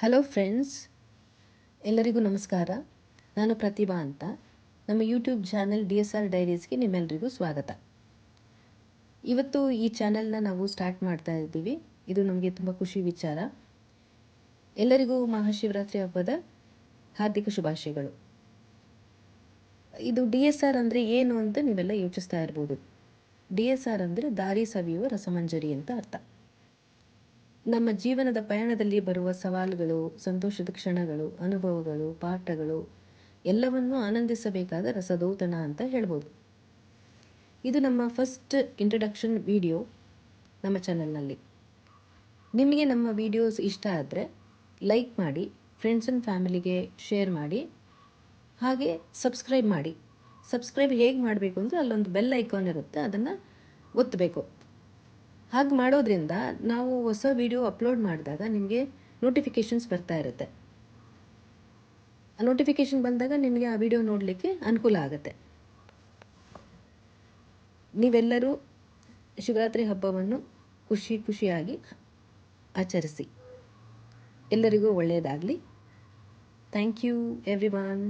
Hello friends, ಎಲ್ಲರಿಗೂ ನಮಸ್ಕಾರ. ನಾನು ಪ್ರತಿಭಾ ಅಂತ. ನಮ್ಮ ಯೂಟ್ಯೂಬ್ ಚಾನೆಲ್ DSR ಡೈರೀಸ್ಗೆ ನಿಮ್ಮೆಲ್ಲರಿಗೂ ಸ್ವಾಗತ. ಇವತ್ತು ಈ ಚಾನೆಲ್ನ ನಾವು ಸ್ಟಾರ್ಟ್ ಮಾಡ್ತಾ ಇದ್ದೀವಿ. ಇದು ನಮಗೆ ತುಂಬ ಖುಷಿ ವಿಚಾರ. ಎಲ್ಲರಿಗೂ ಮಹಾಶಿವರಾತ್ರಿ ಹಬ್ಬದ ಹಾರ್ದಿಕ ಶುಭಾಶಯಗಳು. ಇದು DSR ಅಂದರೆ ಏನು ಅಂತ ನೀವೆಲ್ಲ ಯೋಚಿಸ್ತಾ ಇರ್ಬೋದು. DSR ಅಂದರೆ ದಾರಿ ಸವಿಯುವ ರಸಮಂಜರಿ ಅಂತ ಅರ್ಥ. ನಮ್ಮ ಜೀವನದ ಪಯಣದಲ್ಲಿ ಬರುವ ಸವಾಲುಗಳು, ಸಂತೋಷದ ಕ್ಷಣಗಳು, ಅನುಭವಗಳು, ಪಾಠಗಳು ಎಲ್ಲವನ್ನೂ ಆನಂದಿಸಬೇಕಾದ ರಸದೌತಣ ಅಂತ ಹೇಳ್ಬೋದು. ಇದು ನಮ್ಮ ಫಸ್ಟ್ ಇಂಟ್ರಡಕ್ಷನ್ ವಿಡಿಯೋ ನಮ್ಮ ಚಾನಲ್ನಲ್ಲಿ. ನಿಮಗೆ ನಮ್ಮ ವಿಡಿಯೋಸ್ ಇಷ್ಟ ಆದರೆ ಲೈಕ್ ಮಾಡಿ, ಫ್ರೆಂಡ್ಸ್ ಆ್ಯಂಡ್ ಫ್ಯಾಮಿಲಿಗೆ ಶೇರ್ ಮಾಡಿ, ಹಾಗೆ ಸಬ್ಸ್ಕ್ರೈಬ್ ಮಾಡಿ. ಸಬ್ಸ್ಕ್ರೈಬ್ ಹೇಗೆ ಮಾಡಬೇಕು ಅಂದರೆ ಅಲ್ಲೊಂದು ಬೆಲ್ ಐಕಾನ್ ಇರುತ್ತೆ, ಅದನ್ನು ಒತ್ತಬೇಕು. ಹಾಗೆ ಮಾಡೋದ್ರಿಂದ ನಾವು ಹೊಸ ವಿಡಿಯೋ ಅಪ್ಲೋಡ್ ಮಾಡಿದಾಗ ನಿಮಗೆ ನೋಟಿಫಿಕೇಷನ್ಸ್ ಬರ್ತಾ ಇರುತ್ತೆ. ಆ ನೋಟಿಫಿಕೇಷನ್ ಬಂದಾಗ ನಿಮಗೆ ಆ ವಿಡಿಯೋ ನೋಡಲಿಕ್ಕೆ ಅನುಕೂಲ ಆಗುತ್ತೆ. ನೀವೆಲ್ಲರೂ ಶಿವರಾತ್ರಿ ಹಬ್ಬವನ್ನು ಖುಷಿಯಾಗಿ ಆಚರಿಸಿ. ಎಲ್ಲರಿಗೂ ಒಳ್ಳೆಯದಾಗಲಿ. Thank you everyone.